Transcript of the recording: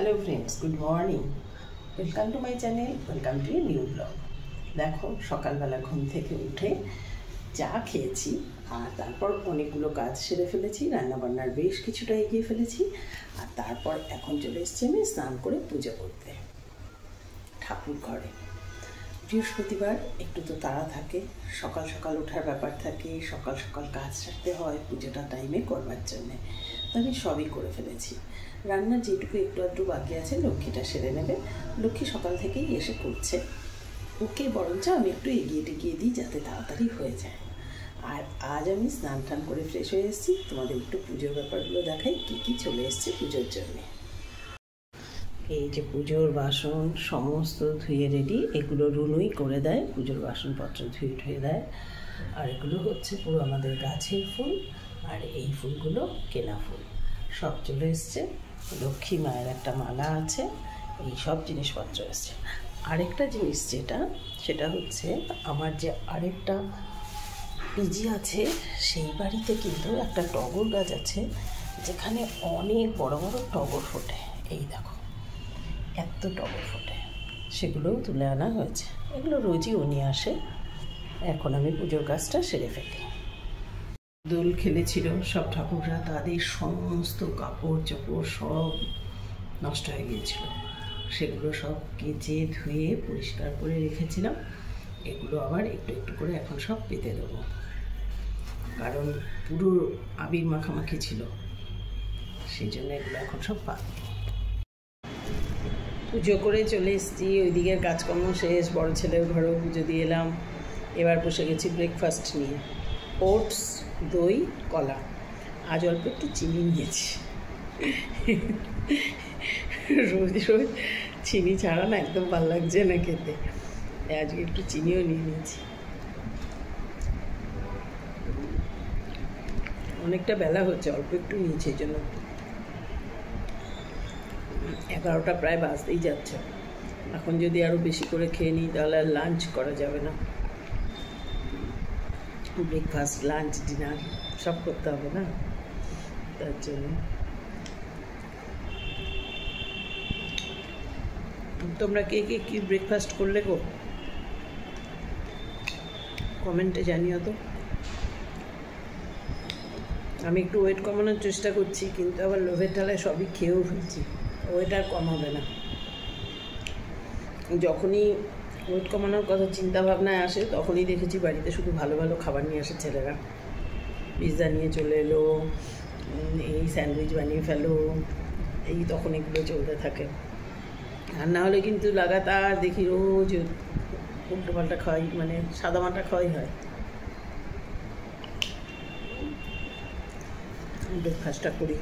Hello friends, good morning. Welcome to my channel, welcome to a new blog. দেখো সকালবেলা ঘুম থেকে উঠে চা খেয়েছি আর তারপর অনেকগুলো কাজ সেরে ফেলেছি, রান্নাবান্নার বেশ কিছুটা এগিয়ে ফেলেছি। আর তারপর এখন চলে এসেছি আমি স্নান করে পুজো করতে ঠাকুর ঘরে। বৃহস্পতিবার একটু তো তাড়া থাকে, সকাল সকাল ওঠার ব্যাপার থাকে, সকাল সকাল কাজ সারতে হয় পুজোটা টাইমে করবার জন্যে। তো আমি সবই করে ফেলেছি। রান্নার যেটুকু একটু আধটু বাকি আছে লক্ষ্মীটা সেরে নেবে। লক্ষ্মী সকাল থেকেই এসে করছে, ওকে বরঞ্চ আমি একটু এগিয়ে টেগিয়ে দিই যাতে তাড়াতাড়ি হয়ে যায়। আর আজ আমি স্নান টান করে ফ্রেশ হয়ে এসেছি, তোমাদের একটু পুজোর ব্যাপারগুলো দেখাই কী কী চলে এসছে পুজোর জন্যে। এই যে পুজোর বাসন সমস্ত ধুয়ে রেডি, এগুলো রুনুই করে দেয়, পুজোর বাসনপত্র ধুয়ে ধুয়ে দেয়। আর এগুলো হচ্ছে পুরো আমাদের গাছের ফুল, আর এই ফুলগুলো কেনা ফুল সব চলে এসছে। লক্ষ্মী মায়ের একটা মালা আছে, এই সব জিনিসপত্র এসছে। আরেকটা জিনিস সেটা হচ্ছে আমার যে আরেকটা পিজি আছে সেই বাড়িতে কিন্তু একটা টগর গাছ আছে, যেখানে অনেক বড় বড় টগর ফোটে। এই দেখো এত টগর ফোটে, সেগুলোও তুলে আনা হয়েছে। এগুলো রোজই উনি আসে। এখন আমি পুজোর কাজটা সেরে ফেলি। দোল খেলেছিল সব ঠাকুররা, তাদের সমস্ত কাপড় চোপড় সব নষ্ট হয়ে গিয়েছিল, সেগুলো সব কেচে ধুয়ে পরিষ্কার করে রেখেছিলাম। এগুলো আবার একটু একটু করে এখন সব পেতে দেবো, কারণ পুরো আবির মাখামাখি ছিল, সেই জন্য এগুলো এখন সব পাতবো। পুজো করে চলে এসেছি, ওই দিকের কাজকর্ম শেষ, বড় ছেলের ঘরেও পুজো দিয়ে এলাম। এবার বসে গেছি ব্রেকফাস্ট নিয়ে, ওটস, দই, কলা। আজ অল্প একটু চিনি নিয়েছি, রোজ রোজ চিনি ছাড়া না একদম ভালো লাগছে না খেতে, আজকে একটু চিনিও নিয়ে নিয়েছি। অনেকটা বেলা হচ্ছে, অল্প একটু নিয়েছি, এই জন্য 11টা প্রায় বাজতেই যাচ্ছে। এখন যদি আরও বেশি করে খেয়ে নিই তাহলে আর লাঞ্চ করা যাবে না। ব্রেকফাস্ট, লাঞ্চ, ডিনার সব করতে হবে না, তার জন্য। তোমরা কে কে কী ব্রেকফাস্ট করলে গো, কমেন্টে জানিও তো। আমি একটু ওয়েট কমানোর চেষ্টা করছি, কিন্তু আবার লোভের ঠালায় সবই খেয়েও ফেলছি, ওয়েট আর কম হবে না। যখনই ওয়েট কমানোর কথা চিন্তা ভাবনায় আসে তখনই দেখেছি বাড়িতে শুধু ভালো ভালো খাবার নিয়ে আসে ছেলেরা। পিৎজা নিয়ে চলে এলো, এই স্যান্ডউইচ বানিয়ে ফেলো, এই তখন এগুলো চলতে থাকে। আর না হলে কিন্তু লাগাতার দেখি রোজ উল্টোপাল্টা খাওয়াই, মানে সাদামাটা খাওয়াই হয়। ব্রেকফাস্টটা করি।